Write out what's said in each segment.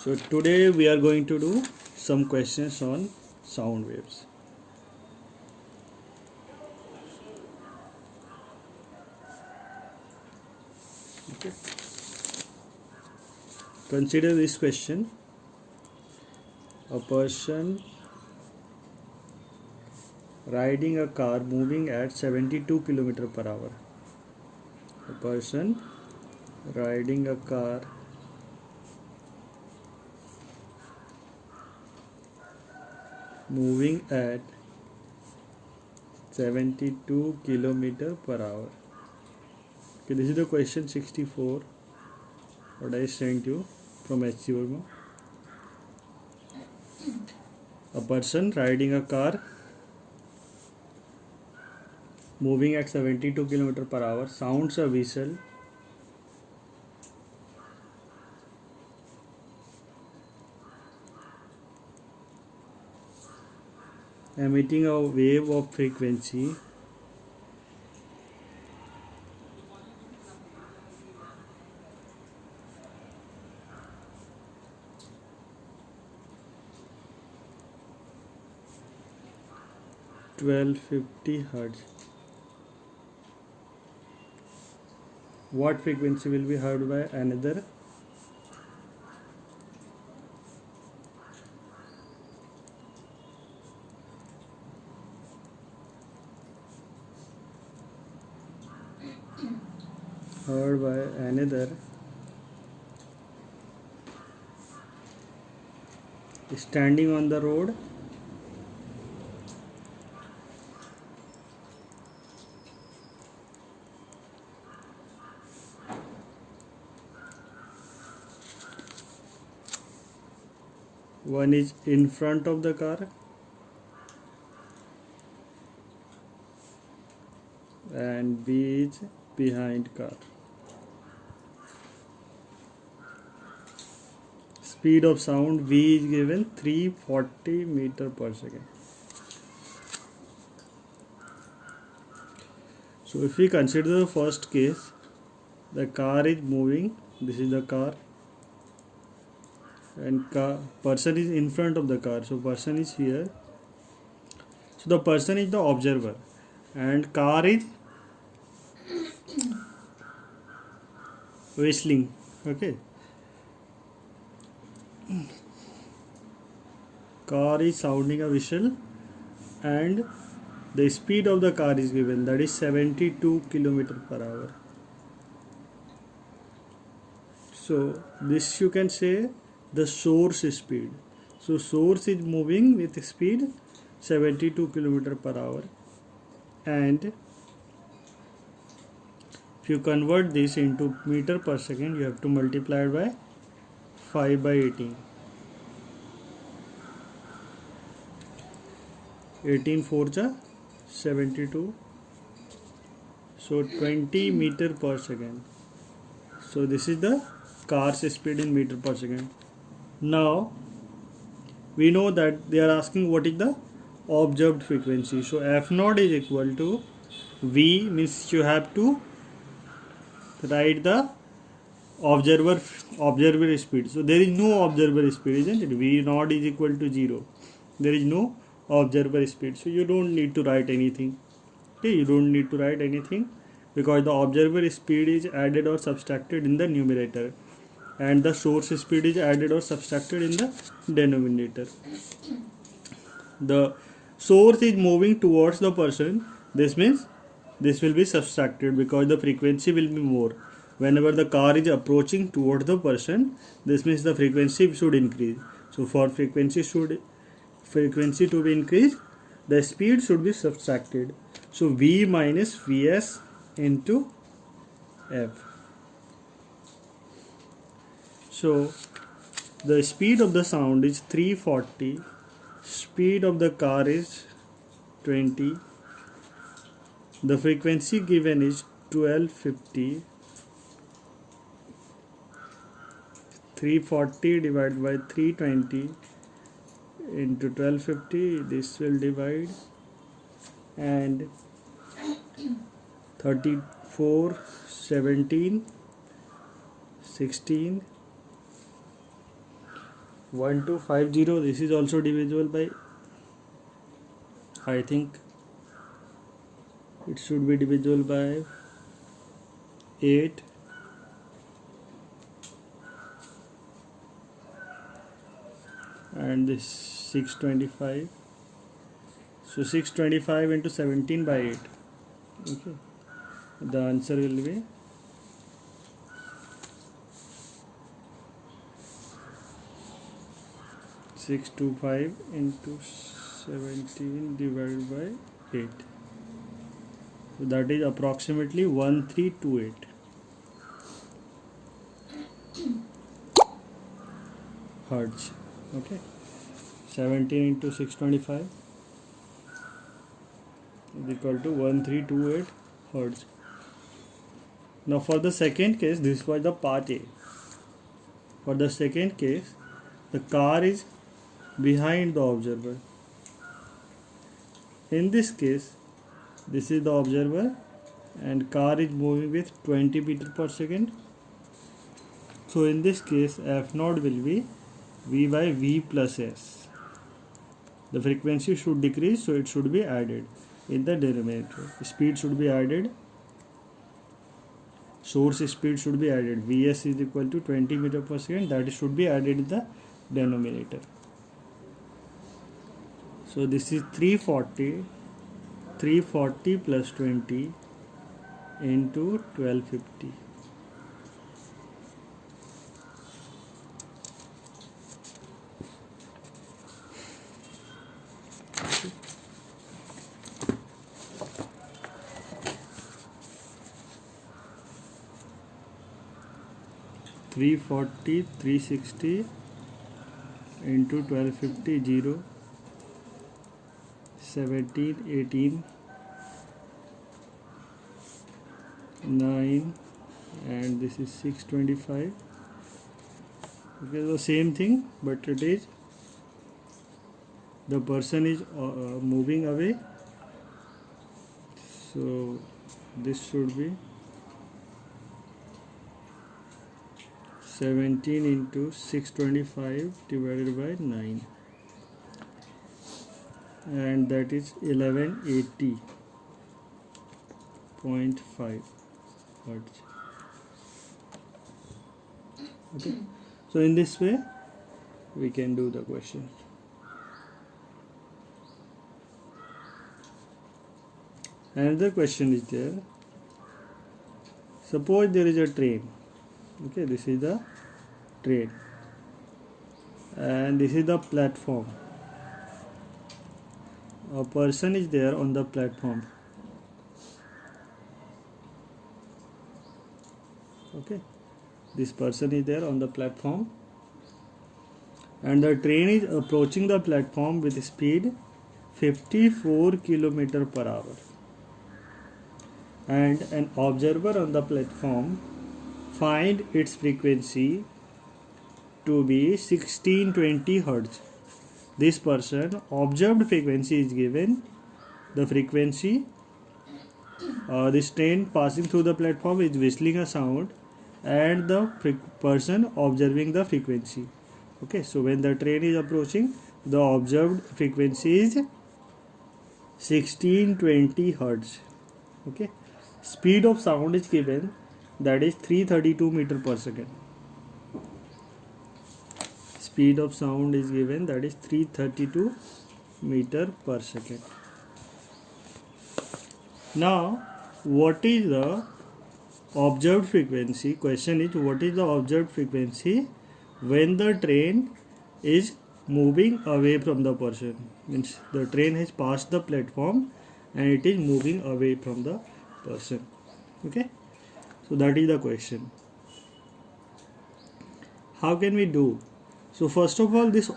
So today we are going to do some questions on sound waves. Okay. Consider this question. A person riding a car moving at 72 km per hour. A person riding a car moving at 72 km per hour. Okay, this is the question 64 what I sent you from H.C. Verma. A person riding a car moving at 72 km per hour sounds a whistle emitting a wave of frequency 1250 Hz. What frequency will be heard by another? Heard by another standing on the road one is in front of the car and B is behind car. Speed of sound V is given 340 meter per second. So if we consider the first case, the car is moving, this is the car, and person is in front of the car, so person is here. So the person is the observer and car is whistling. Okay, car is sounding a whistle and the speed of the car is given, that is 72 km per hour. So this you can say the source speed. So source is moving with speed 72 km per hour, and if you convert this into meter per second, you have to multiply it by 5 by 18. 18 4 ja 72, so 20 meter per second. So this is the car's speed in meter per second. Now we know that they are asking what is the observed frequency. So F0 is equal to V, means you have to write the observer speed. So there is no observer speed, isn't it? V0 is equal to 0. There is no observer speed, so you don't need to write anything. Okay, you don't need to write anything because the observer speed is added or subtracted in the numerator and the source speed is added or subtracted in the denominator. The source is moving towards the person, this means this will be subtracted because the frequency will be more. Whenever the car is approaching towards the person, this means the frequency should increase. So for frequency to be increased, the speed should be subtracted. So V minus Vs into F. So the speed of the sound is 340, speed of the car is 20, the frequency given is 1250, 340 divided by 320 into 1250, this will divide, and 34, 17, 16, 1250. This is also divisible by, I think it should be divisible by 8. And this 625. So 625 into 17 by 8. Okay. The answer will be 625 into 17 divided by 8. So that is approximately 1328 hertz. Okay. 17 into 625 is equal to 1328 hertz. Now for the second case, this was the part A. For the second case, the car is behind the observer. In this case, this is the observer and car is moving with 20 meter per second. So in this case, F naught will be V by V plus S. The frequency should decrease, so it should be added in the denominator. Speed should be added. Source speed should be added. Vs is equal to 20 meter per second. That should be added in the denominator. So this is 340 plus 20 into 1250. Three 360 into 1250, 0, 17, 18, 9, and this is 625. Okay, the same thing, but it is the person is moving away, so this should be 17 into 625 divided by 9, and that is 1180.5 hertz. Okay, so in this way we can do the question. Another question is there. Suppose there is a train. Okay, this is the train and this is the platform. A person is there on the platform. Okay, this person is there on the platform and the train is approaching the platform with speed 54 km per hour, and an observer on the platform find its frequency to be 1620 Hz. This person observed frequency is given. The frequency, this train passing through the platform is whistling a sound, and the person observing the frequency. Okay, so when the train is approaching, the observed frequency is 1620 Hz. Okay, speed of sound is given, that is 332 meter per second. Speed of sound is given, that is 332 meter per second. Now, what is the observed frequency? Question is, what is the observed frequency when the train is moving away from the person? Means the train has passed the platform and it is moving away from the person. Okay, so that is the question. How can we do? So first of all, this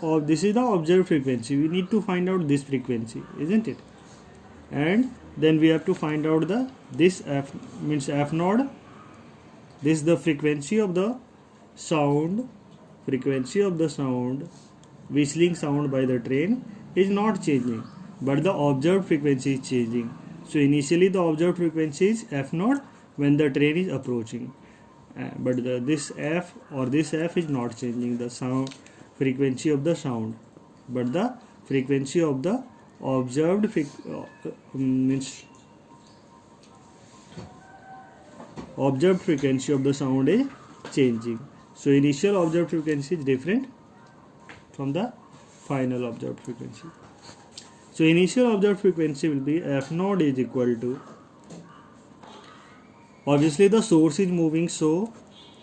is the observed frequency. We need to find out this frequency, isn't it? And then we have to find out this F, means F naught. This is the frequency of the sound. Frequency of the sound, whistling sound by the train, is not changing, but the observed frequency is changing. So initially the observed frequency is F naught when the train is approaching, but this F or this F is not changing. The sound, frequency of the sound, but the frequency of the observed observed frequency of the sound is changing. So initial observed frequency is different from the final observed frequency. So initial observed frequency will be f naught is equal to, obviously the source is moving, so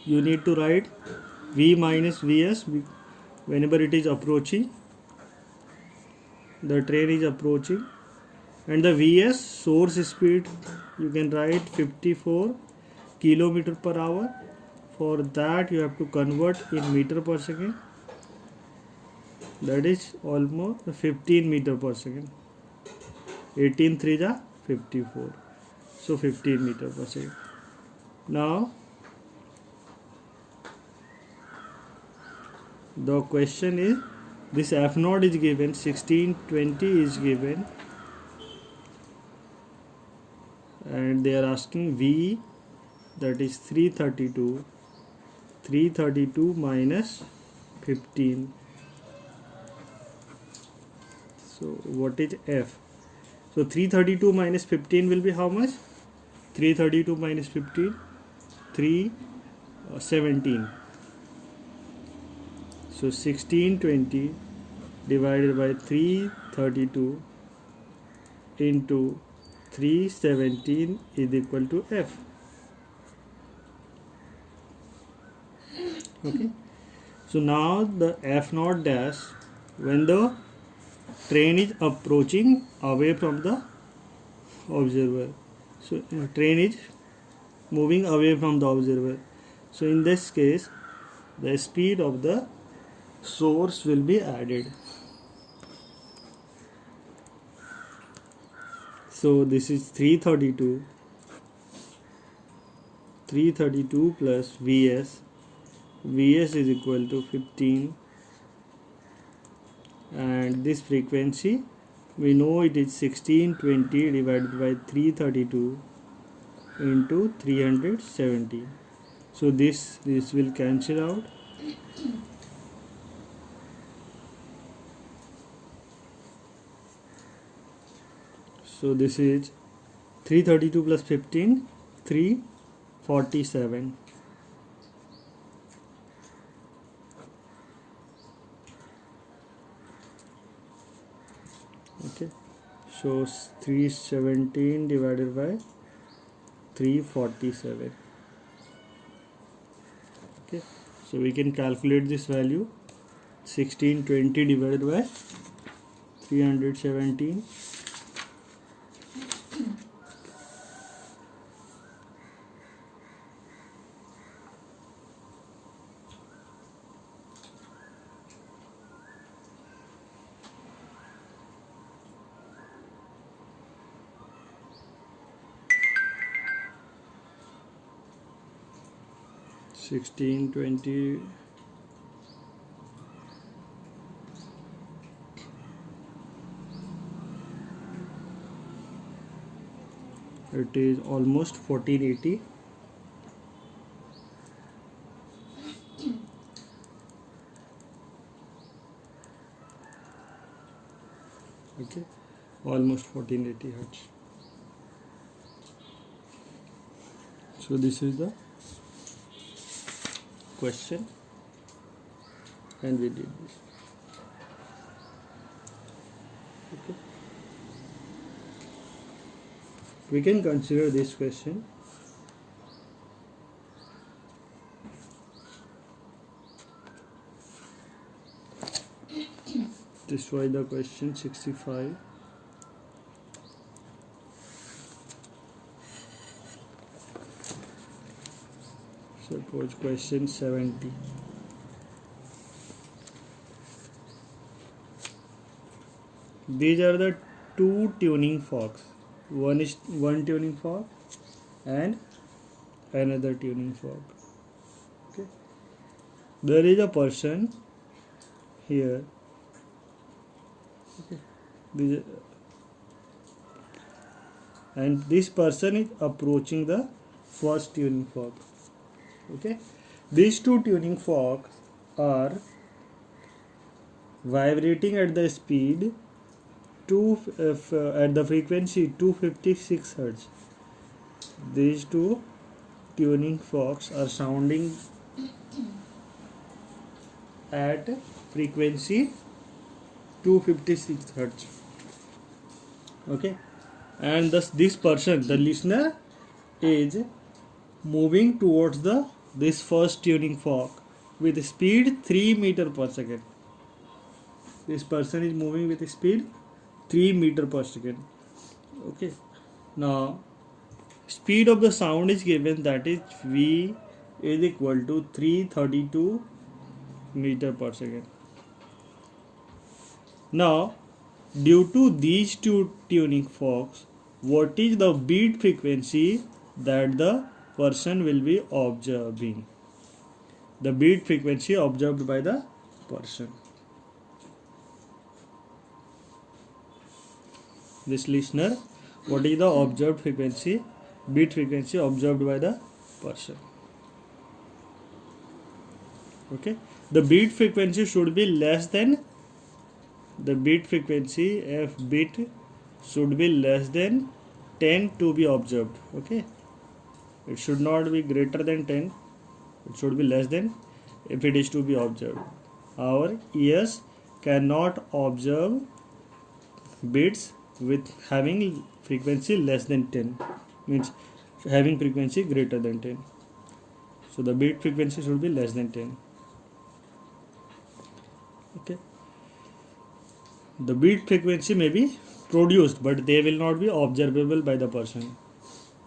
you need to write v minus vs whenever it is approaching, the train is approaching, and the vs source speed you can write 54 kilometer per hour. For that you have to convert in meter per second, that is almost 15 meter per second. 18 3 is 54, so 15 meter per second. Now the question is, this f naught is given, 1620 is given, and they are asking v, that is 332 minus 15. So what is f? So 332 minus 15 will be how much? 332 minus 15, 317. So 1620 divided by 332 into 317 is equal to f. Okay. So now the f naught dash, when the train is approaching away from the observer, so train is moving away from the observer, so in this case the speed of the source will be added. So this is 332 plus vs is equal to 15, and this frequency we know it is 1620 divided by 332 into 370. So this will cancel out. So this is 332 plus 15, 347. Okay, so 317 divided by 347. Okay, so we can calculate this value, 1620 divided by 317. It is almost 1480. Okay, almost 1480 hertz. So this is the question, and we did this. Okay, we can consider this question. This was the question 65. Suppose question 70. These are the two tuning forks. One is one tuning fork and another tuning fork. Okay. There is a person here. Okay. And this person is approaching the first tuning fork. Okay, these two tuning forks are vibrating at the speed at the frequency 256 Hz. These two tuning forks are sounding at frequency 256 Hz. Okay, and thus this person, the listener, is moving towards this first tuning fork with speed 3 meter per second. This person is moving with speed 3 meter per second. Okay, now speed of the sound is given, that is V is equal to 332 meter per second. Now, due to these two tuning forks, what is the beat frequency that the person will be observing? The beat frequency observed by the person. This listener, what is the observed frequency, beat frequency observed by the person? Okay, the beat frequency should be less than, the beat frequency f beat should be less than 10 to be observed. Okay, it should not be greater than 10, it should be less than if it is to be observed. Our ears cannot observe beats with having frequency less than 10, means having frequency greater than 10. So the beat frequency should be less than 10. Okay, the beat frequency may be produced, but they will not be observable by the person.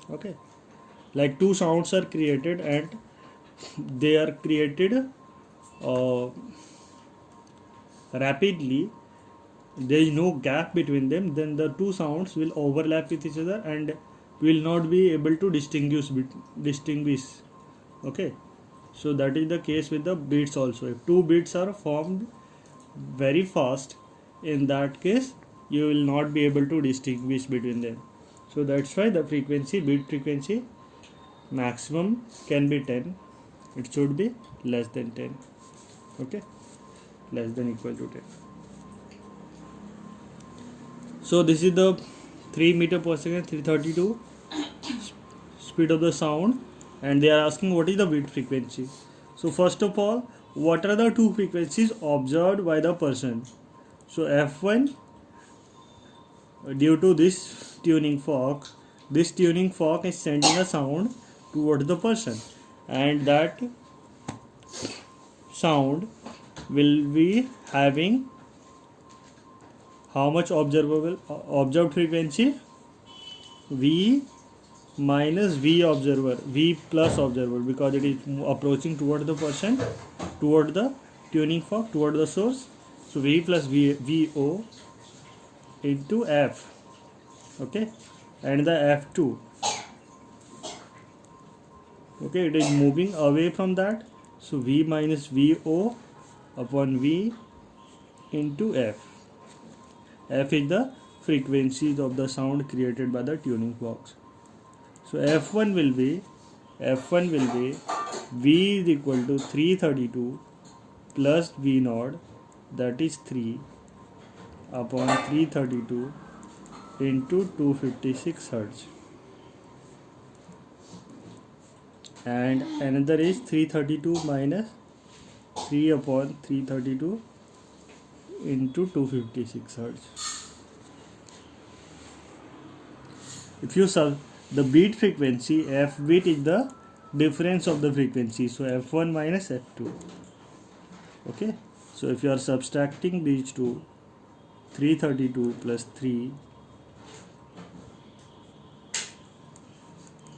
Okay, like two sounds are created and they are created rapidly, there is no gap between them, then the two sounds will overlap with each other and will not be able to distinguish. Okay, so that is the case with the beats also. If two beats are formed very fast, in that case you will not be able to distinguish between them. So that's why the frequency, beat frequency maximum can be 10, it should be less than 10. Okay, less than equal to 10. So this is the 3 meter per second, 332 speed of the sound, and they are asking what is the beat frequency. So first of all, what are the two frequencies observed by the person? So F1, due to this tuning fork is sending a sound towards the person, and that sound will be having how much observed frequency? V minus V observer, V plus observer, because it is approaching toward the person, toward the tuning fork, toward the source. So V plus VO into F. Okay, and the F2. Okay, it is moving away from that. So V minus VO upon V into F. F is the frequencies of the sound created by the tuning forks. So F1 will be V is equal to 332 plus V naught, that is 3 upon 332 into 256 Hz, and another is 332 minus 3 upon 332 into 256 Hz. If you solve the beat frequency, F beat is the difference of the frequency, so F1 minus F2. Okay, so if you are subtracting these two, 332 plus 3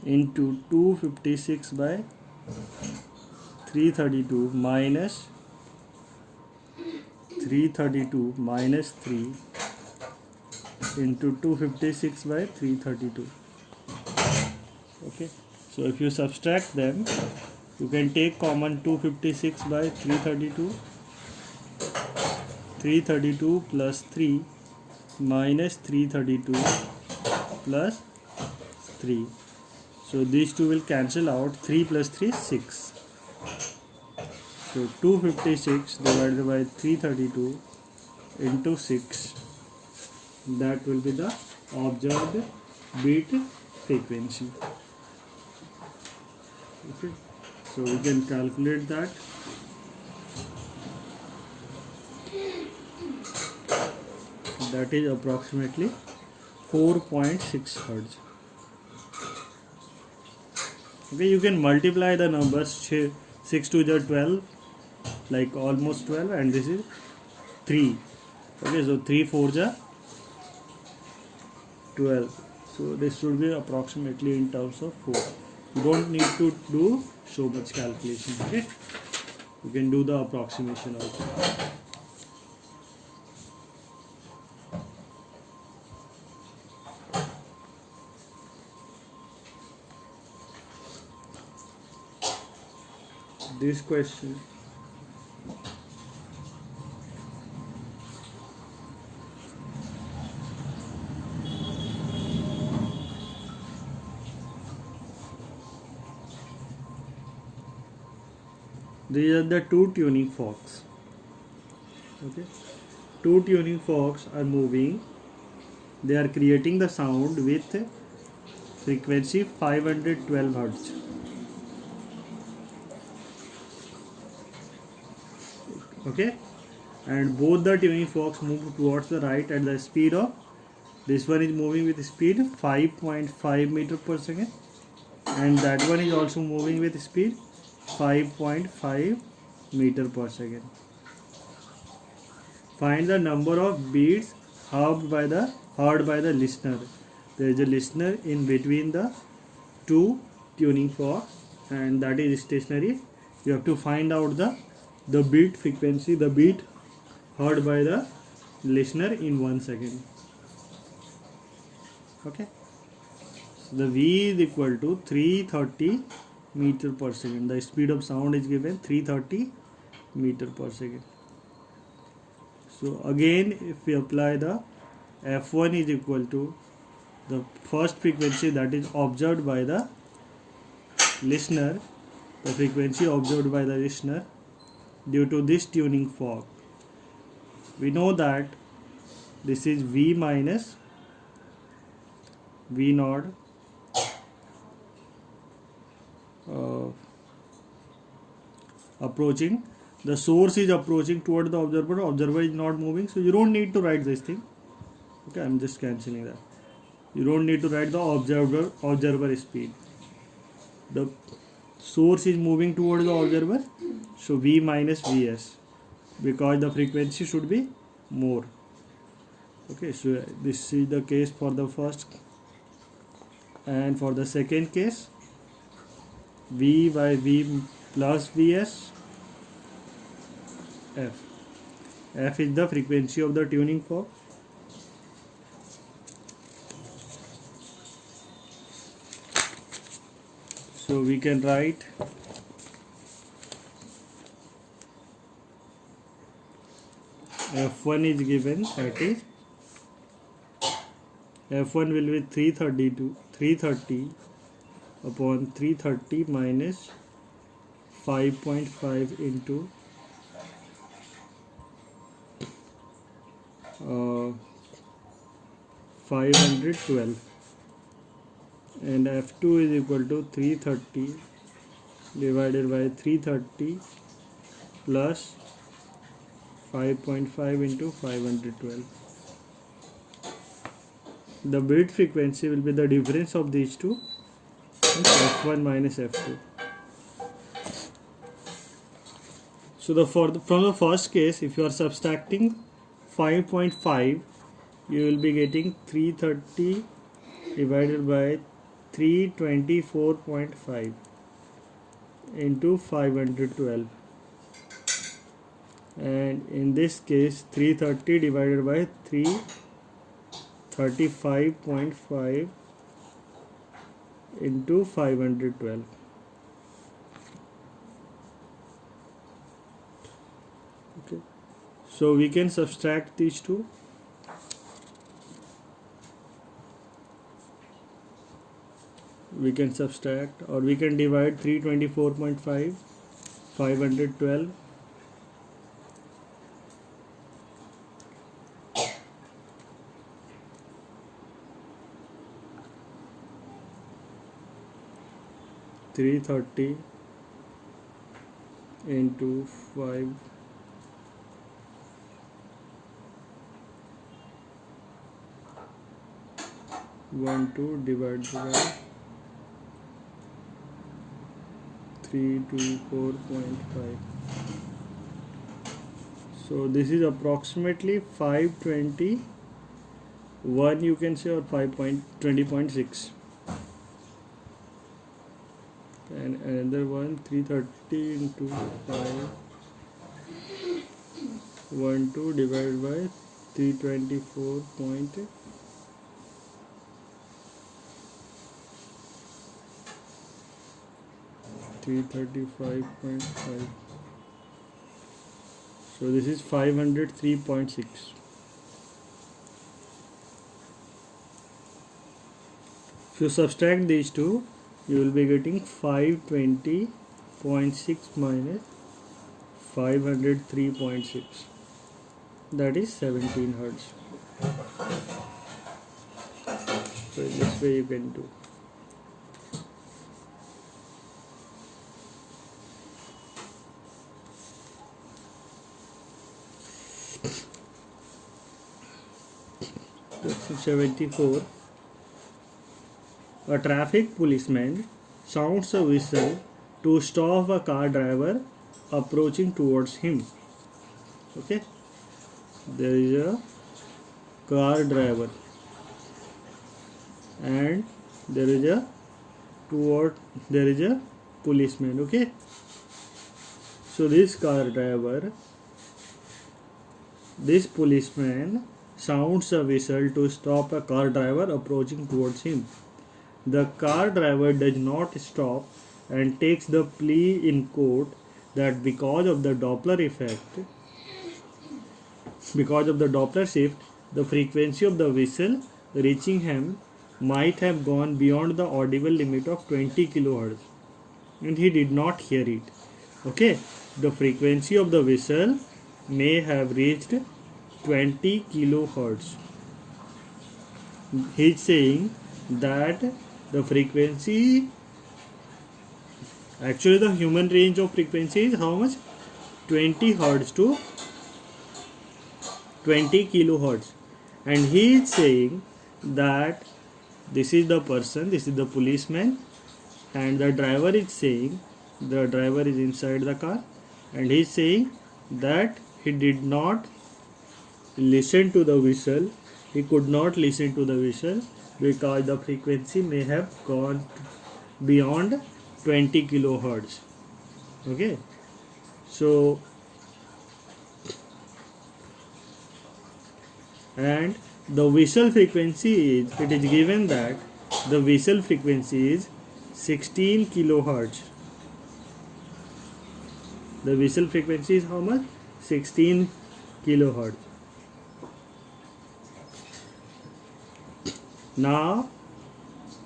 into 256 by 332 minus 332 minus 3 into 256 by 332. Okay, so if you subtract them, you can take common 256 by 332, 332 plus 3 minus 332 plus 3. So these two will cancel out. 3 plus 3 is 6. So 256 divided by 332 into 6. That will be the observed beat frequency. Okay, so we can calculate that. That is approximately 4.6 Hertz. Okay, you can multiply the numbers. 6 to the 12, like almost 12, and this is 3. Okay, so 3 4 ja 12. So this should be approximately in terms of 4. You don't need to do so much calculation. Okay, you can do the approximation also. This question, these are the two tuning forks. Okay, two tuning forks are moving. They are creating the sound with frequency 512 Hertz. Okay, and both the tuning forks move towards the right at the speed of, this one is moving with speed 5.5 meter per second, and that one is also moving with speed 5.5 meter per second. Find the number of beats heard by the listener. There is a listener in between the two tuning forks, and that is stationary. You have to find out the beat frequency, the beat heard by the listener in 1 second. Okay, so the V is equal to 330 meter per second. The speed of sound is given 330 meter per second. So again, if we apply the F1 is equal to the first frequency that is observed by the listener, the frequency observed by the listener due to this tuning fork. We know that this is V minus V naught approaching. The source is approaching toward the observer. Observer is not moving, so you don't need to write this thing. Okay, I'm just cancelling that. You don't need to write the observer speed. The source is moving towards the observer, so V minus Vs, because the frequency should be more. Okay, so this is the case for the first, and for the second case, V by V plus Vs. F is the frequency of the tuning fork. So we can write F1 is given, that is F1 will be 330 upon 330 minus 5.5 into 512, and F2 is equal to 330 divided by 330 plus 5.5 into 512. The beat frequency will be the difference of these two, F1 minus F2. So from the first case, if you are subtracting 5.5, you will be getting 330 divided by 324.5 into 512, and in this case 330 divided by 335.5 into 512. Okay, so we can subtract these two. We can subtract, or we can divide 324.5 512 330 into 5 12 divided by 324.5. So this is approximately 521, you can say, or 5.20.6. And another one, 330 into 5 12 divided by 324.5. So this is 503.6. If you subtract these two, you will be getting 520.6 minus 503.6. That is 17 hertz. So in this way you can do. Question 74. A traffic policeman sounds a whistle to stop a car driver approaching towards him. Okay, there is a car driver and there is a policeman. Okay, so this policeman sounds a whistle to stop a car driver approaching towards him. The car driver does not stop and takes the plea in court that because of the Doppler shift, the frequency of the whistle reaching him might have gone beyond the audible limit of 20 kHz and he did not hear it. Okay, the frequency of the whistle may have reached 20 kHz. He is saying that the frequency, actually the human range of frequency is how much? 20 Hz to 20 kHz. And he is saying that this is the person, this is the policeman, and the driver is saying, the driver is inside the car, and he is saying that he did not listen to the whistle. He could not listen to the whistle because the frequency may have gone beyond 20 kHz. Okay, so and the whistle frequency is, it is given that the whistle frequency is 16 kHz. The whistle frequency is how much? 16 kHz. Now,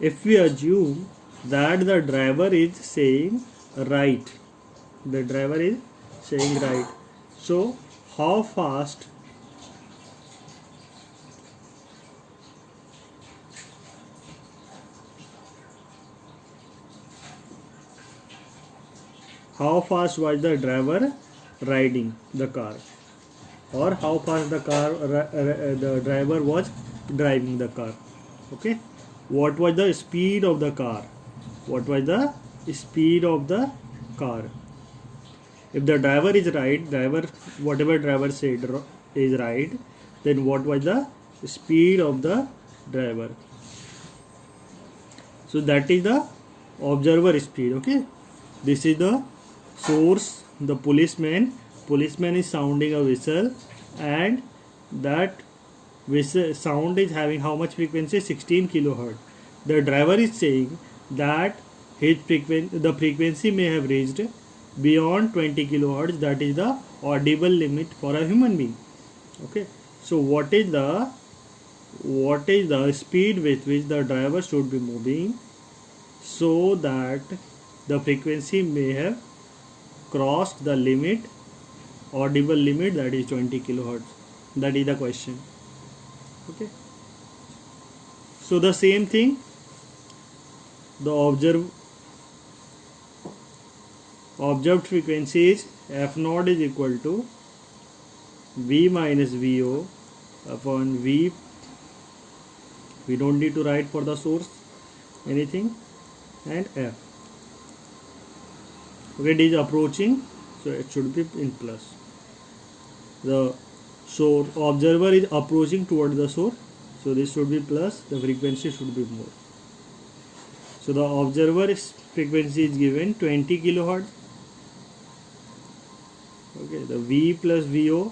if we assume that the driver is saying right, so how fast was the driver riding the car, or how fast the driver was driving the car? Okay, what was the speed of the car? If the driver is right, whatever driver said is right, then what was the speed of the driver? So that is the observer speed. Okay, this is the source. The policeman is sounding a whistle, and that whistle sound is having how much frequency? 16 kHz. The driver is saying that the frequency may have reached beyond 20 kHz. That is the audible limit for a human being. Okay, so what is the speed with which the driver should be moving so that the frequency may have crossed the audible limit, that is 20 kHz? That is the question. Okay, so the same thing, the observed frequency is f naught is equal to v minus vo upon v. We don't need to write for the source anything, and f. Okay, it is approaching, so it should be in plus. The source observer is approaching toward the source, so this should be plus, the frequency should be more. So the observer's frequency is given 20 kilohertz. Okay, the v plus vo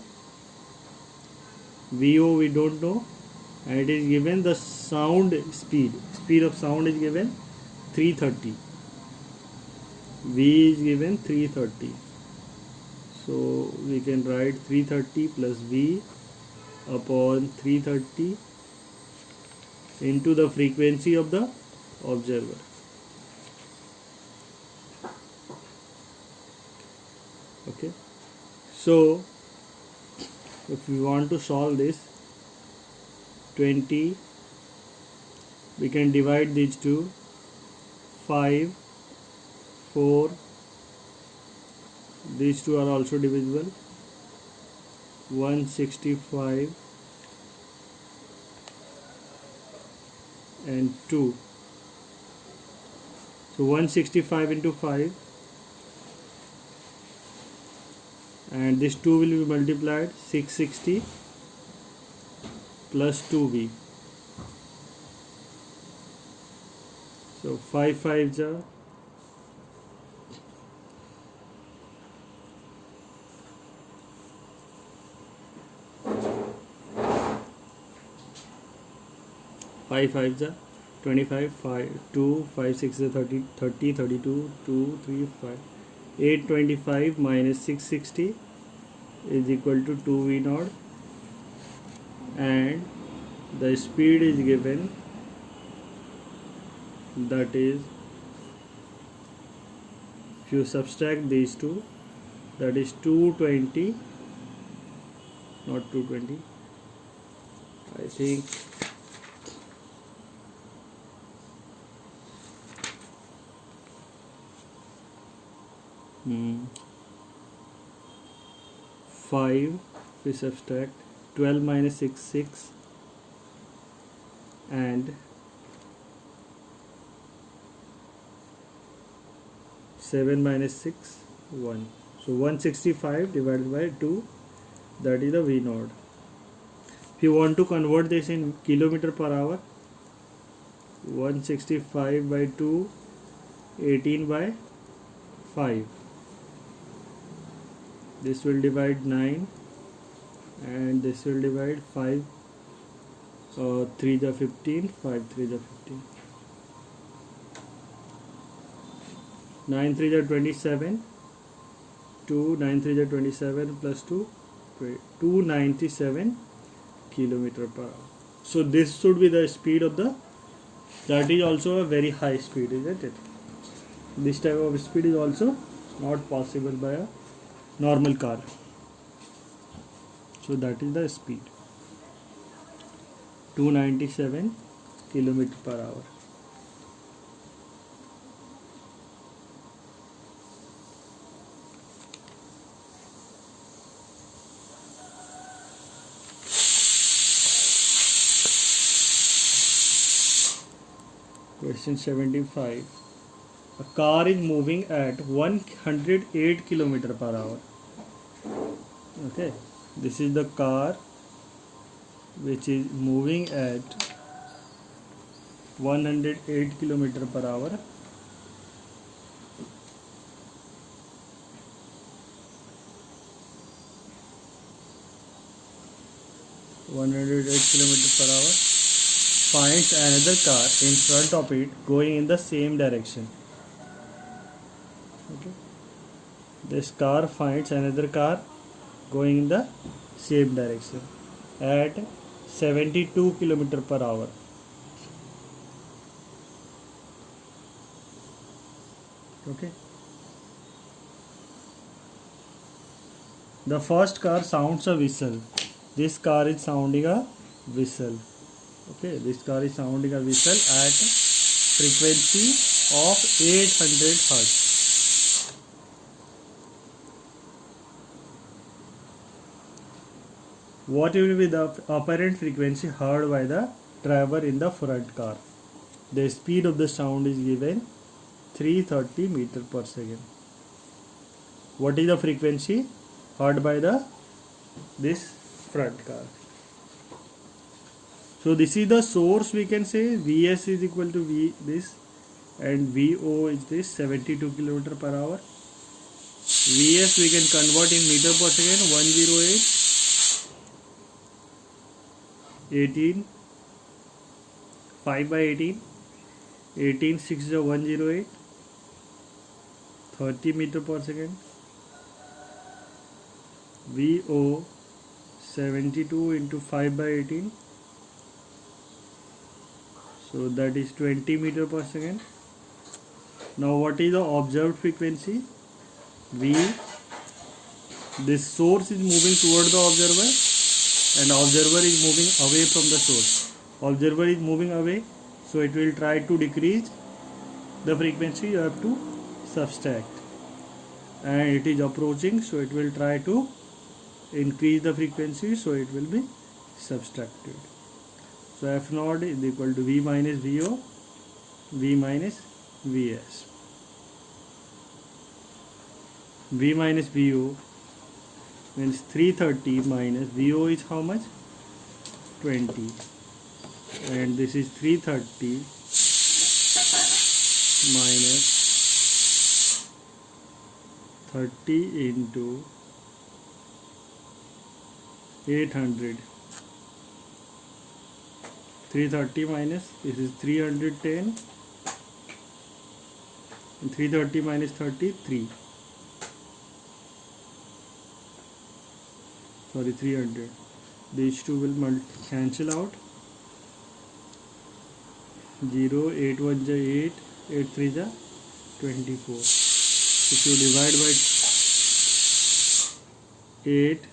we don't know, and it is given the sound speed of sound is given 330. V is given 330, so we can write 330 plus V upon 330 into the frequency of the observer. Okay, so if we want to solve this 20, we can divide these two. 5, 4, these two are also divisible. 165 and 2. So 165 into 5, and this 2 will be multiplied 660 plus 2v. So 5 5s are 5 5s are 25, 5 2 5 6 is 30 30 32 2 3 5 825 minus 660 is equal to 2v naught, and the speed is given, that is, if you subtract these two, that is 220, not 220, I think 5, we subtract 12 minus 6 6, and 7 minus 6 1. So 165 divided by 2, that is the V naught. If you want to convert this in kilometer per hour, 165 by 2, 18 by 5. This will divide 9, and this will divide 5. 3 is 15, 5 3 is 15. 9 3 is 27. 2 9 3 is 27 plus 2, 297 kilometer per hour. So this should be the speed of the. That is also a very high speed, isn't it? This type of speed is also not possible by a normal car. So that is the speed, 297 kilometer per hour. Question 75. A car is moving at 108 km per hour. Okay, this is the car which is moving at 108 km per hour. Finds another car in front of it going in the same direction. Okay. This car finds another car going in the same direction at 72 km per hour. Okay. The first car sounds a whistle. This car is sounding a whistle. Okay, this car is sounding a whistle at frequency of 800 Hz. What will be the apparent frequency heard by the driver in the front car? The speed of the sound is given 330 meter per second. What is the frequency heard by this front car? So this is the source. We can say Vs is equal to V this, and Vo is this 72 km per hour. Vs we can convert in meter per second. 108 18 5 by 18 18 6 is 108 30 meter per second. Vo 72 into 5 by 18, so that is 20 meter per second. Now what is the observed frequency? V, this source is moving toward the observer and observer is moving away from the source. Observer is moving away, so it will try to decrease the frequency. You have to subtract, and it is approaching, so it will try to increase the frequency, so it will be subtracted. So F naught is equal to V minus Vo, V minus Vs. V minus Vo means 330 minus Vo is how much? 20, and this is 330 minus 30 into 800. 330 minus, this is 310, and 330 minus 30, 3. Sorry, 300. These two will cancel out. 0, 8 1 is 8, 8 3 is 24. If you divide by 8,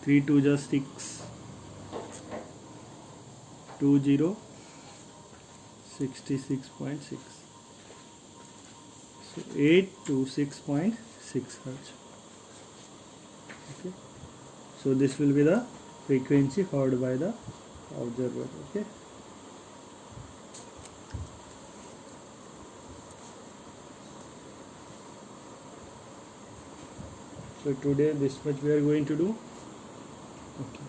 3 2 is 6, 2 0, 66.6. So 8 to 6.6 hertz. Okay. So this will be the frequency heard by the observer. Okay. So today this much we are going to do. Okay.